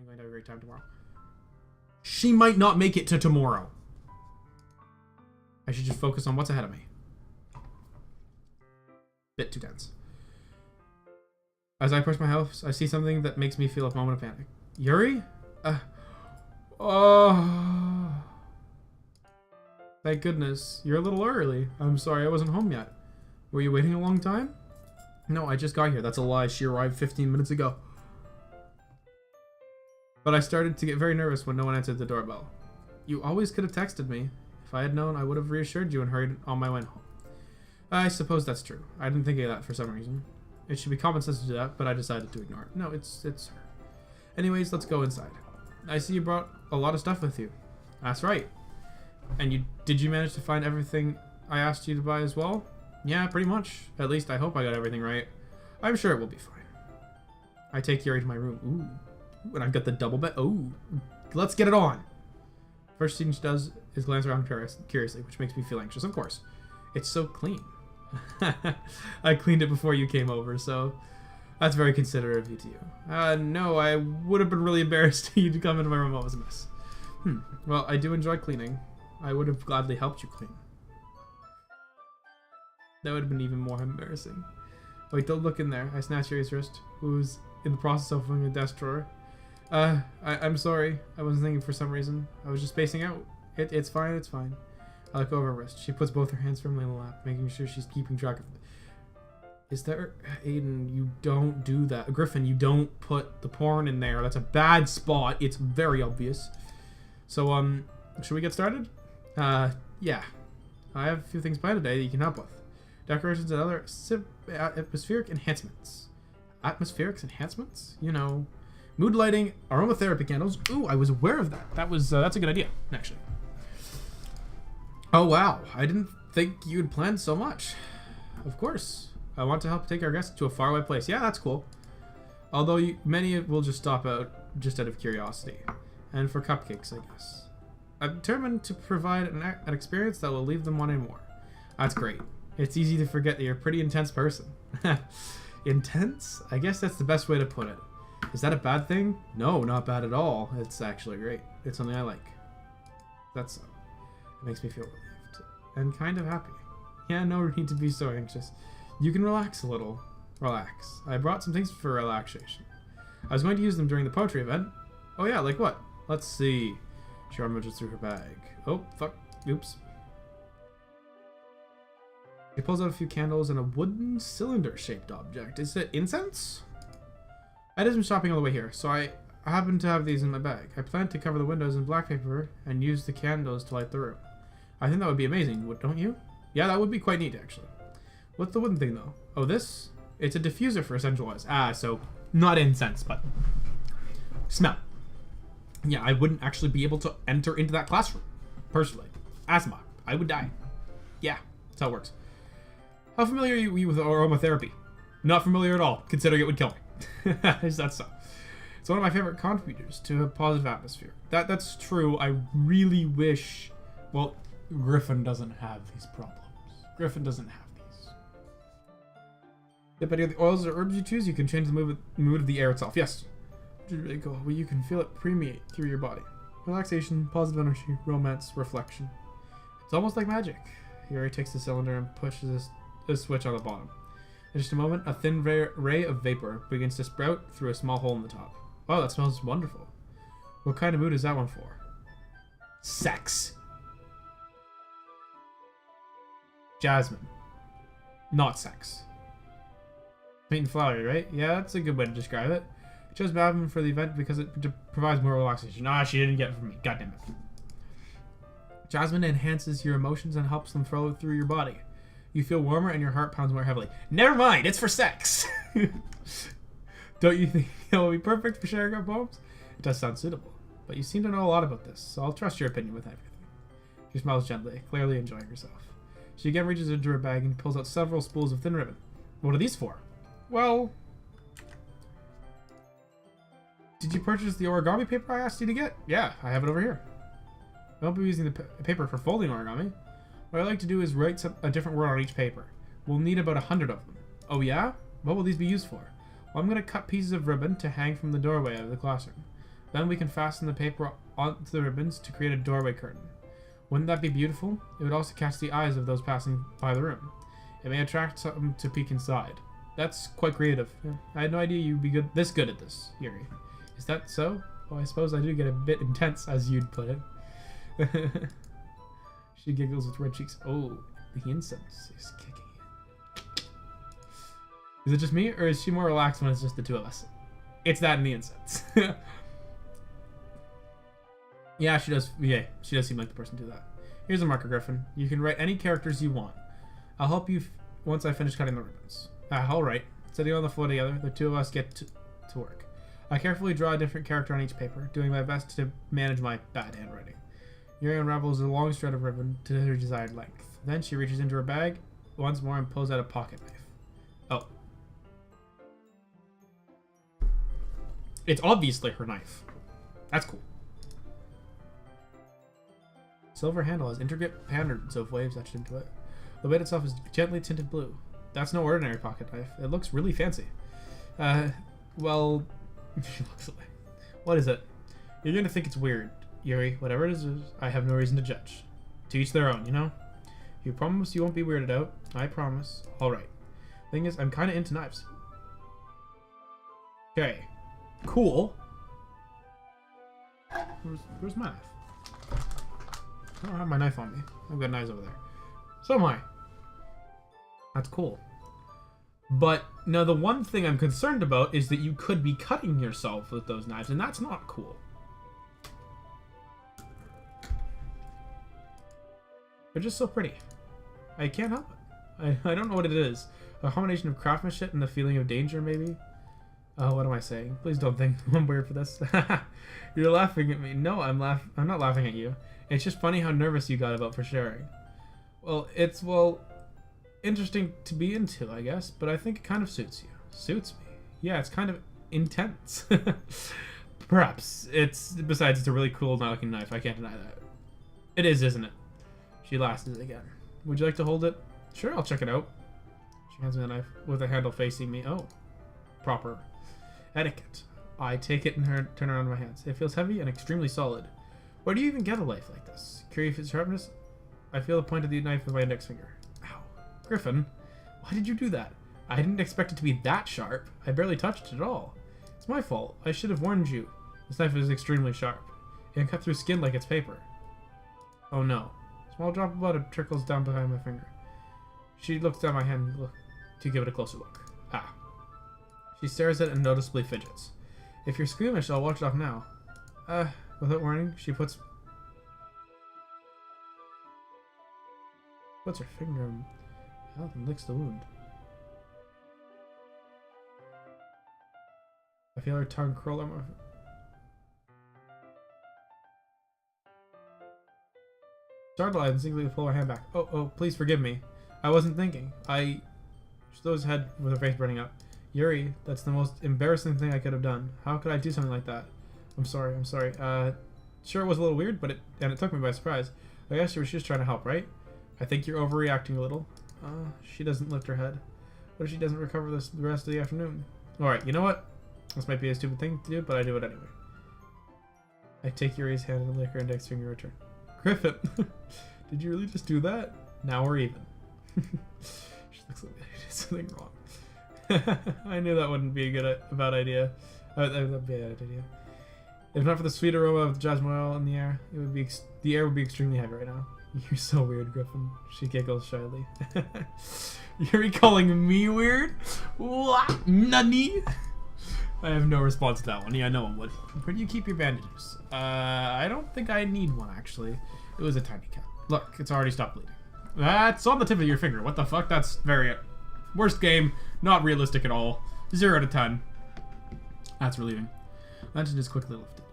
I'm going to have a great time tomorrow. She might not make it to tomorrow. I should just focus on what's ahead of me. Bit too tense. As I approach my house, I see something that makes me feel a moment of panic. Yuri? Oh. Thank goodness. You're a little early. I'm sorry I wasn't home yet. Were you waiting a long time? No, I just got here. That's a lie. She arrived 15 minutes ago. But I started to get very nervous when no one answered the doorbell. You always could have texted me. If I had known, I would have reassured you and hurried on my way home. I suppose that's true. I didn't think of that for some reason. It should be common sense to do that, but I decided to ignore it. No, it's her. Anyways, let's go inside. I see you brought a lot of stuff with you. That's right. And did you manage to find everything I asked you to buy as well? Yeah, pretty much. At least I hope I got everything right. I'm sure it will be fine. I take Yuri to my room. Ooh. And I've got the double bed. Ooh. Let's get it on. First thing she does is glance around curiously, which makes me feel anxious. Of course. It's so clean. I cleaned it before you came over, so that's very considerate of you to you. No, I would have been really embarrassed for you to come into my room while it was a mess. Well, I do enjoy cleaning. I would have gladly helped you clean. That would have been even more embarrassing. Wait, don't look in there. I snatched Yuri's wrist, who's in the process of opening a desk drawer. I'm sorry. I wasn't thinking for some reason. I was just spacing out. It's fine, it's fine. I look over her wrist. She puts both her hands firmly in the lap, making sure she's keeping track of it. Is there... Aiden, you don't do that. Griffin, you don't put the porn in there. That's a bad spot. It's very obvious. So, should we get started? Yeah. I have a few things planned today that you can help with. Decorations and other atmospheric enhancements. Atmospheric enhancements? You know, mood lighting, aromatherapy candles. Ooh, I was aware of that. That's a good idea, actually. Oh, wow. I didn't think you'd planned so much. Of course. I want to help take our guests to a faraway place. Yeah, that's cool. Although many will just stop out just out of curiosity. And for cupcakes, I guess. I'm determined to provide an experience that will leave them wanting more. That's great. It's easy to forget that you're a pretty intense person. Intense? I guess that's the best way to put it. Is that a bad thing? No, not bad at all. It's actually great. It's something I like. That's... It makes me feel relieved. And kind of happy. Yeah, no need to be so anxious. You can relax a little. Relax. I brought some things for relaxation. I was going to use them during the poetry event. Oh yeah, like what? Let's see. She rummages through her bag. Oh, fuck. Oops. She pulls out a few candles and a wooden cylinder-shaped object. Is it incense? I did some shopping on the way here, so I happen to have these in my bag. I plan to cover the windows in black paper and use the candles to light the room. I think that would be amazing, don't you? Yeah, that would be quite neat, actually. What's the wooden thing, though? Oh, this? It's a diffuser for essential oils. So not incense, but smell. Yeah, I wouldn't actually be able to enter into that classroom, personally. Asthma. I would die. Yeah, that's how it works. How familiar are you with aromatherapy? Not familiar at all, considering it would kill me. That's so. It's one of my favorite contributors to a positive atmosphere. That's true. I really wish... Well, Griffin doesn't have these problems. Griffin doesn't have these. Depending on the oils or herbs you choose, you can change the mood of the air itself. Yes. Which is really cool. Well, you can feel it permeate through your body. Relaxation, positive energy, romance, reflection. It's almost like magic. Yuri takes the cylinder and pushes a switch on the bottom. In just a moment, a thin ray of vapor begins to sprout through a small hole in the top. Oh, that smells wonderful. What kind of mood is that one for? Sex. Jasmine. Not sex. Sweet and flowery, right? Yeah, that's a good way to describe it. I chose Jasmine for the event because it provides more relaxation. Ah, she didn't get it from me. God damn it. Jasmine enhances your emotions and helps them flow through your body. You feel warmer and your heart pounds more heavily. Never mind, it's for sex! Don't you think it will be perfect for sharing our poems? It does sound suitable, but you seem to know a lot about this, so I'll trust your opinion with everything. She smiles gently, clearly enjoying herself. She again reaches into her bag and pulls out several spools of thin ribbon. What are these for? Well... Did you purchase the origami paper I asked you to get? Yeah, I have it over here. I won't be using the paper for folding origami. What I like to do is write a different word on each paper. We'll need about 100 of them. Oh yeah? What will these be used for? Well, I'm going to cut pieces of ribbon to hang from the doorway of the classroom. Then we can fasten the paper onto the ribbons to create a doorway curtain. Wouldn't that be beautiful? It would also catch the eyes of those passing by the room. It may attract some to peek inside. That's quite creative. Yeah. I had no idea you'd be this good at this, Yuri. Is that so? Well, I suppose I do get a bit intense, as you'd put it. She giggles with red cheeks. Oh, the incense is kicking in. Is it just me, or is she more relaxed when it's just the two of us? It's that and the incense. Yeah, she does. Yeah, she does seem like the person to do that. Here's a marker, Griffin. You can write any characters you want. I'll help you once I finish cutting the ribbons. All right. Sitting on the floor together, the two of us get to work. I carefully draw a different character on each paper, doing my best to manage my bad handwriting. Yuri unravels a long strand of ribbon to her desired length. Then she reaches into her bag once more and pulls out a pocket knife. Oh. It's obviously her knife. That's cool. Silver handle has intricate patterns of waves etched into it. The blade itself is gently tinted blue. That's no ordinary pocket knife. It looks really fancy. Well, she looks away. What is it? You're going to think it's weird, Yuri. Whatever it is, I have no reason to judge. To each their own, you know? You promise you won't be weirded out? I promise. Alright. Thing is, I'm kind of into knives. Okay. Cool. Where's my knife? I don't have my knife on me. I've got knives over there. So am I. That's cool. But now the one thing I'm concerned about is that you could be cutting yourself with those knives, and that's not cool. They're just so pretty. I can't help it. I don't know what it is. A combination of craftsmanship and the feeling of danger, maybe? Oh, what am I saying? Please don't think I'm weird for this. You're laughing at me. No, I'm not laughing at you. It's just funny how nervous you got about for sharing. Well, it's, interesting to be into, I guess, but I think it kind of suits you. Suits me. Yeah, it's kind of intense. Perhaps. Besides, it's a really cool looking knife. I can't deny that. It is, isn't it? She laughs again. Would you like to hold it? Sure, I'll check it out. She hands me the knife with the handle facing me. Oh, proper etiquette. I take it and turn it on my hands. It feels heavy and extremely solid. Where do you even get a knife like this? Curious its sharpness? I feel the point of the knife with my index finger. Ow. Griffin, why did you do that? I didn't expect it to be that sharp. I barely touched it at all. It's my fault. I should have warned you. This knife is extremely sharp. It can cut through skin like it's paper. Oh no. A small drop of blood trickles down behind my finger. She looks down my hand to give it a closer look. Ah. She stares at it and noticeably fidgets. If you're squeamish, I'll wash it off now. Without warning, she puts her finger out and licks the wound. I feel her tongue curl on my... Startled, I instinctively pull her hand back. Oh, please forgive me. I wasn't thinking. She throws her head with her face burning up. Yuri, that's the most embarrassing thing I could have done. How could I do something like that? I'm sorry. Sure it was a little weird, but it took me by surprise. I guess she was just trying to help, right? I think you're overreacting a little. She doesn't lift her head. What if she doesn't recover the rest of the afternoon? Alright, you know what? This might be a stupid thing to do, but I do it anyway. I take Yuri's hand and lick her index finger in return. Griffin, did you really just do that? Now we're even. She looks like I did something wrong. I knew that wouldn't be a bad idea. That would be a bad idea. If not for the sweet aroma of jasmine oil in the air, the air would be extremely heavy right now. You're so weird, Griffin. She giggles shyly. You're calling me weird? What? Nani? I have no response to that one. Yeah, no one would. Where do you keep your bandages? I don't think I need one, actually. It was a tiny cut. Look, it's already stopped bleeding. That's on the tip of your finger. What the fuck? That's very... Worst game. Not realistic at all. 0 out of 10. That's relieving. Legend is quickly lifted.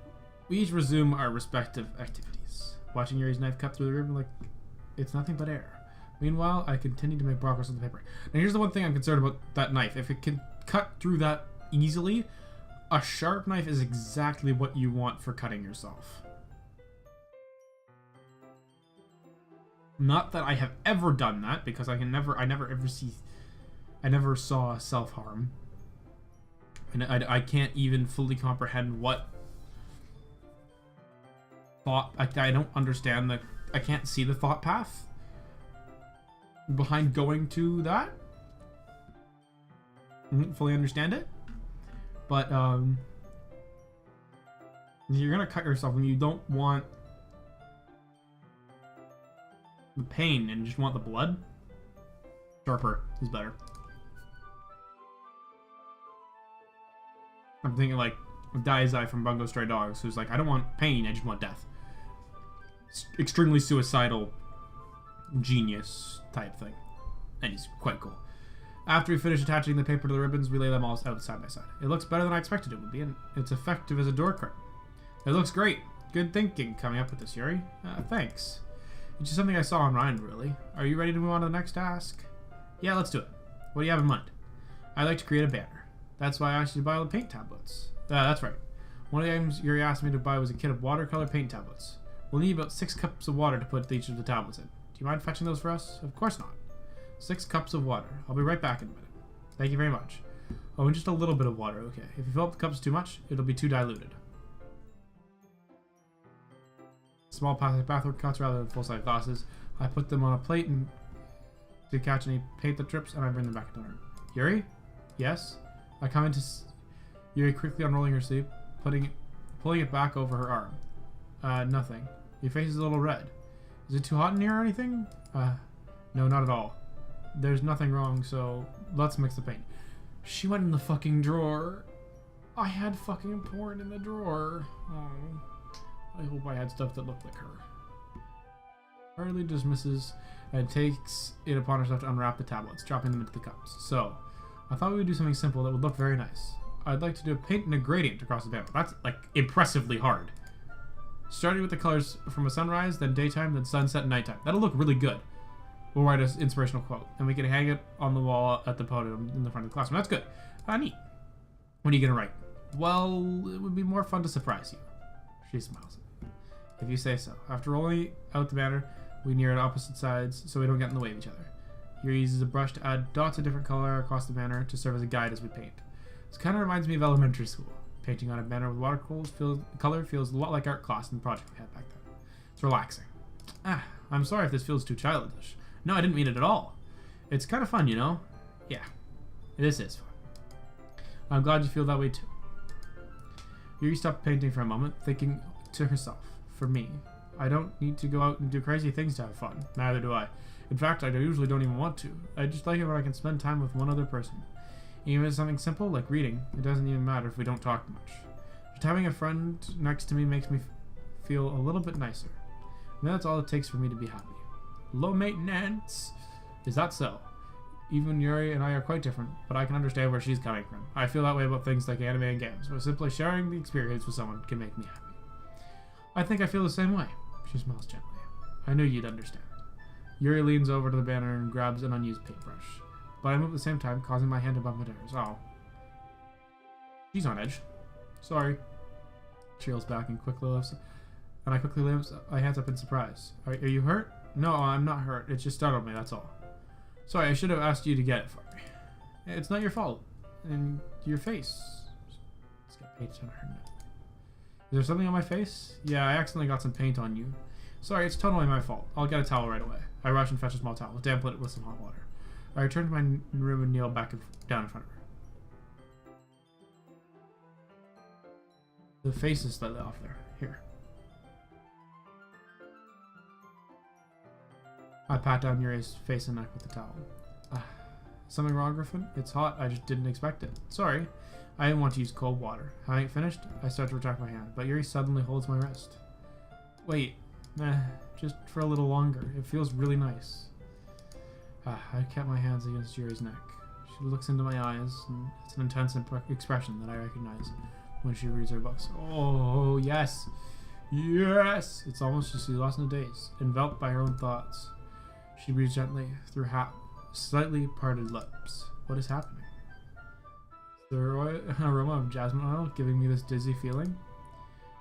We each resume our respective activities. Watching Yuri's knife cut through the ribbon like it's nothing but air. Meanwhile, I continue to make progress on the paper. Now here's the one thing I'm concerned about that knife. If it can cut through that easily, a sharp knife is exactly what you want for cutting yourself. Not that I have ever done that, because I never saw self-harm. And I can't even fully comprehend what thought. I don't understand the. I can't see the thought path behind going to that. I don't fully understand it, but you're gonna cut yourself when you don't want the pain and just want the blood. Sharper is better. I'm thinking like Daizai from Bungo Stray Dogs, who's like, I don't want pain, I just want death. Extremely suicidal genius type thing. And he's quite cool. After we finish attaching the paper to the ribbons, we lay them all out side by side. It looks better than I expected it would be, and it's effective as a door curtain. It looks great. Good thinking coming up with this, Yuri. Thanks. It's just something I saw online, really. Are you ready to move on to the next task? Yeah, let's do it. What do you have in mind? I'd like to create a banner. That's why I asked you to buy all the paint tablets. That's right. One of the items Yuri asked me to buy was a kit of watercolor paint tablets. We'll need about 6 cups of water to put each of the tablets in. Do you mind fetching those for us? Of course not. 6 cups of water. I'll be right back in a minute. Thank you very much. Oh, and just a little bit of water, okay. If you fill up the cups too much, it'll be too diluted. Small plastic bathroom cuts rather than full-size glasses. I put them on a plate and to catch any paint that drips, and I bring them back into the room. Yuri? Yes? I come into Yuri quickly unrolling her sleeve, pulling it back over her arm. Nothing. Your face is a little red. Is it too hot in here or anything? No, not at all. There's nothing wrong, so let's mix the paint. She went in the fucking drawer. I had fucking porn in the drawer. Oh. I hope I had stuff that looked like her. Hardly dismisses and takes it upon herself to unwrap the tablets, dropping them into the cups. So, I thought we would do something simple that would look very nice. I'd like to do a paint and a gradient across the banner. That's, like, impressively hard. Starting with the colors from a sunrise, then daytime, then sunset and nighttime. That'll look really good. We'll write an inspirational quote, and we can hang it on the wall at the podium in the front of the classroom. That's good. Neat. What are you gonna write? Well, it would be more fun to surprise you. She smiles. If you say so. After rolling out the banner, we near at opposite sides so we don't get in the way of each other. Yuri uses a brush to add dots of different color across the banner to serve as a guide as we paint. This kind of reminds me of elementary school. Painting on a banner with watercolor feels a lot like art class in the project we had back then. It's relaxing. I'm sorry if this feels too childish. No, I didn't mean it at all. It's kind of fun, you know? Yeah, this is fun. I'm glad you feel that way too. Yuri stopped painting for a moment, thinking to herself, for me, I don't need to go out and do crazy things to have fun. Neither do I. In fact, I usually don't even want to. I just like it when I can spend time with one other person. Even if it's something simple, like reading, it doesn't even matter if we don't talk much. Just having a friend next to me makes me feel a little bit nicer. And that's all it takes for me to be happy. Low maintenance! Is that so? Even Yuri and I are quite different, but I can understand where she's coming from. I feel that way about things like anime and games, where simply sharing the experience with someone can make me happy. I think I feel the same way. She smiles gently. I knew you'd understand. Yuri leans over to the banner and grabs an unused paintbrush. But I move at the same time, causing my hand to bump into hers. Oh. She's on edge. Sorry. She reels back and quickly lifts, and I quickly lift my hands up in surprise. Are you hurt? No, I'm not hurt. It just startled me, that's all. Sorry, I should have asked you to get it for me. It's not your fault. And your face. It's got paint on her neck. Is there something on my face? Yeah, I accidentally got some paint on you. Sorry, it's totally my fault. I'll get a towel right away. I rush and fetch a small towel, dampen it with some hot water. I return to my room and kneel back down in front of her. The face is slightly off there. Here. I pat down Yuri's face and neck with the towel. Something wrong, Griffin? It's hot. I just didn't expect it. Sorry. I didn't want to use cold water. Having finished, I start to retract my hand, but Yuri suddenly holds my wrist. Wait. Just for a little longer. It feels really nice. I kept my hands against Yuri's neck. She looks into my eyes, and it's an intense expression that I recognize when she reads her books. Oh, yes! Yes! It's almost as she lost in a daze, enveloped by her own thoughts. She breathes gently through slightly parted lips. What is happening? The aroma of jasmine oil giving me this dizzy feeling?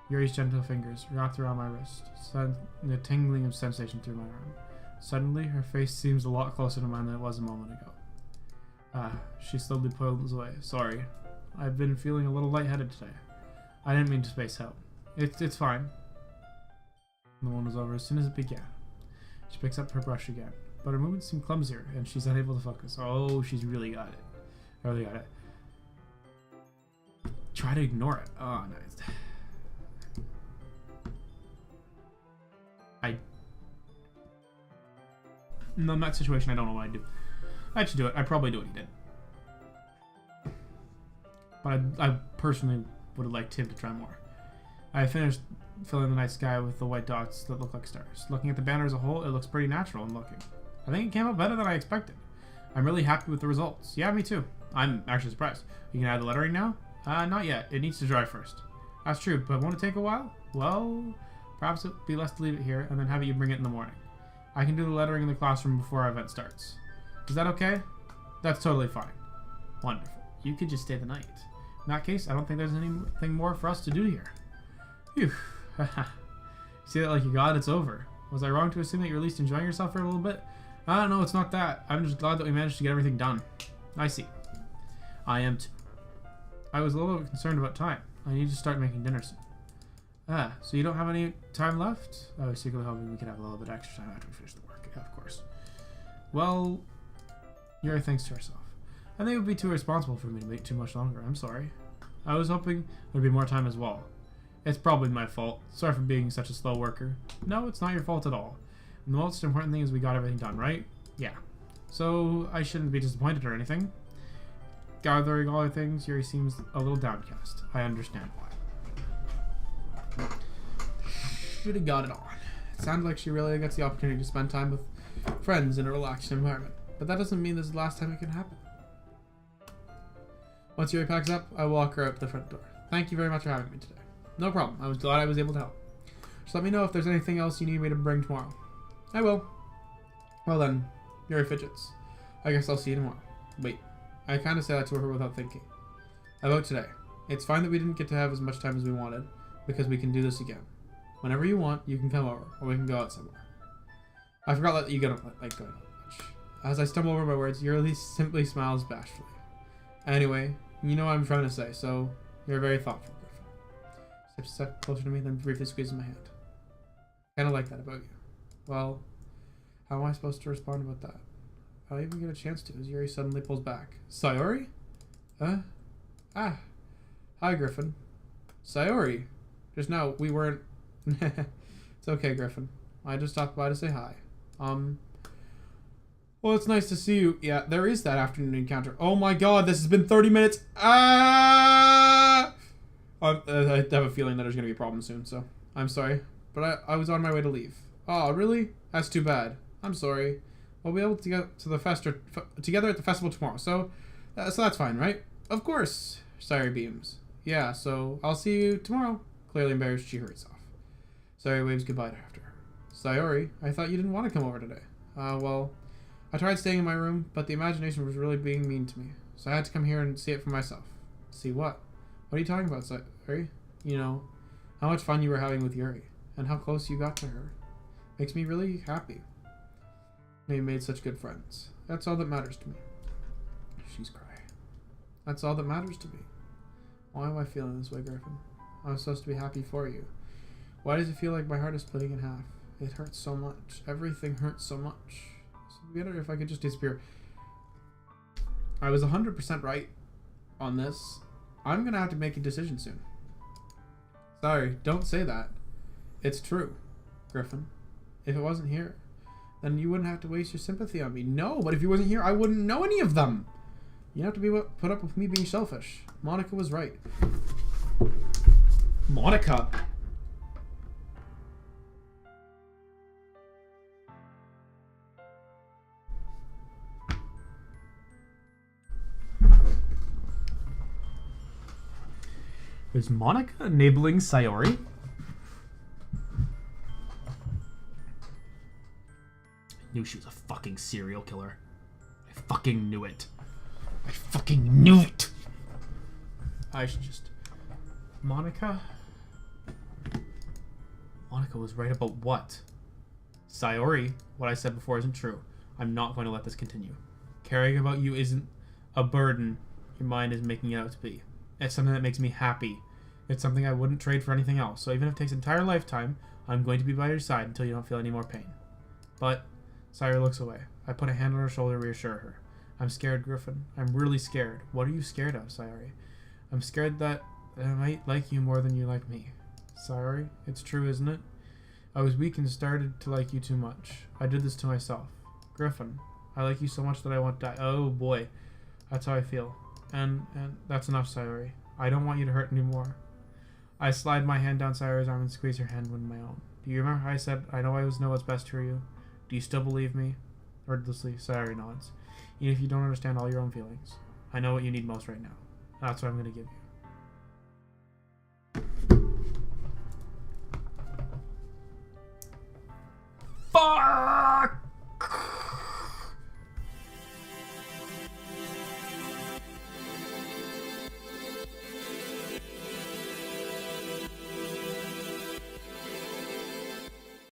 Yuri's gentle fingers wrapped around my wrist, sent a tingling of sensation through my arm. Suddenly, her face seems a lot closer to mine than it was a moment ago. She slowly pulls away. Sorry. I've been feeling a little lightheaded today. I didn't mean to space out. It's fine. The one was over as soon as it began. She picks up her brush again, but her movements seem clumsier, and she's unable to focus. Oh, she's really got it. Really got it. Try to ignore it. Oh, nice. In that situation, I don't know what I'd do. I'd do it. I'd probably do what he did. But I personally would have liked him to try more. I finished filling the night sky with the white dots that look like stars. Looking at the banner as a whole, it looks pretty natural and looking. I think it came out better than I expected. I'm really happy with the results. Yeah, me too. I'm actually surprised. You can add the lettering now? Not yet. It needs to dry first. That's true, but won't it take a while? Well, perhaps it would be less to leave it here and then have you bring it in the morning. I can do the lettering in the classroom before our event starts. Is that okay? That's totally fine. Wonderful. You could just stay the night. In that case, I don't think there's anything more for us to do here. Phew. See that like you got it, it's over. Was I wrong to assume that you're at least enjoying yourself for a little bit? No, it's not that. I'm just glad that we managed to get everything done. I see. I am too. I was a little concerned about time. I need to start making dinner soon. So you don't have any time left? I was secretly hoping we could have a little bit extra time after we finish the work. Yeah, of course. Well, Yuri thinks to herself. I think it would be too irresponsible for me to wait too much longer. I'm sorry. I was hoping there'd be more time as well. It's probably my fault. Sorry for being such a slow worker. No, it's not your fault at all. And the most important thing is we got everything done, right? Yeah. So I shouldn't be disappointed or anything. Gathering all the things, Yuri seems a little downcast. I understand why. Should have got it on. It sounded like she really gets the opportunity to spend time with friends in a relaxed environment. But that doesn't mean this is the last time it can happen. Once Yuri packs up, I walk her out the front door. Thank you very much for having me today. No problem. I was glad I was able to help. Just let me know if there's anything else you need me to bring tomorrow. I will. Well then, Yuri fidgets. I guess I'll see you tomorrow. Wait. I kind of said that to her without thinking. About today. It's fine that we didn't get to have as much time as we wanted, because we can do this again. Whenever you want, you can come over, or we can go out somewhere. I forgot that you don't like going out much. As I stumble over my words, Yuri simply smiles bashfully. Anyway, you know what I'm trying to say, so you're very thoughtful, Griffin. Steps a step closer to me, then briefly squeezes my hand. I kind of like that about you. Well, how am I supposed to respond about that? I don't even get a chance to, as Yuri suddenly pulls back. Sayori? Hi, Griffin. Sayori. Just now, we weren't... It's okay, Griffin. I just stopped by to say hi. Well, it's nice to see you. Yeah, there is that afternoon encounter. Oh my god, this has been 30 minutes. I have a feeling that there's going to be a problem soon, so I'm sorry. But I was on my way to leave. Oh, really? That's too bad. I'm sorry. We'll be able to get to the together at the festival tomorrow, so that's fine, right? Of course. Sayori beams. Yeah, so I'll see you tomorrow. Clearly embarrassed, she hurries off. Sayori waves goodbye after her. Sayori, I thought you didn't want to come over today. Well, I tried staying in my room, but the imagination was really being mean to me. So I had to come here and see it for myself. See what? What are you talking about, Sayori? You know, how much fun you were having with Yuri, and how close you got to her. Makes me really happy. You made such good friends. That's all that matters to me. She's crying. That's all that matters to me. Why am I feeling this way, Griffin? I was supposed to be happy for you. Why does it feel like my heart is splitting in half? It hurts so much. Everything hurts so much. So it'd be better if I could just disappear. I was 100% right on this. I'm gonna have to make a decision soon. Sorry, don't say that. It's true, Griffin. If it wasn't here, then you wouldn't have to waste your sympathy on me. No, but if you wasn't here, I wouldn't know any of them. You have to be put up with me being selfish. Monica was right. Monica? Is Monica enabling Sayori? I knew she was a fucking serial killer. I fucking knew it. I fucking knew it! I should just... Monica? Monica was right about what? Sayori, what I said before isn't true. I'm not going to let this continue. Caring about you isn't a burden your mind is making it out to be. It's something that makes me happy. It's something I wouldn't trade for anything else, so even if it takes an entire lifetime, I'm going to be by your side until you don't feel any more pain. But, Sayori looks away. I put a hand on her shoulder to reassure her. I'm scared, Griffin. I'm really scared. What are you scared of, Sayori? I'm scared that I might like you more than you like me. Sayori, it's true, isn't it? I was weak and started to like you too much. I did this to myself. Griffin, I like you so much that I want to die. Oh boy, that's how I feel. And that's enough, Sayori. I don't want you to hurt anymore. I slide my hand down Sayori's arm and squeeze her hand with my own. Do you remember how I said, I know I always know what's best for you? Do you still believe me? Wordlessly, Sayori nods. Even if you don't understand all your own feelings. I know what you need most right now. That's what I'm going to give you.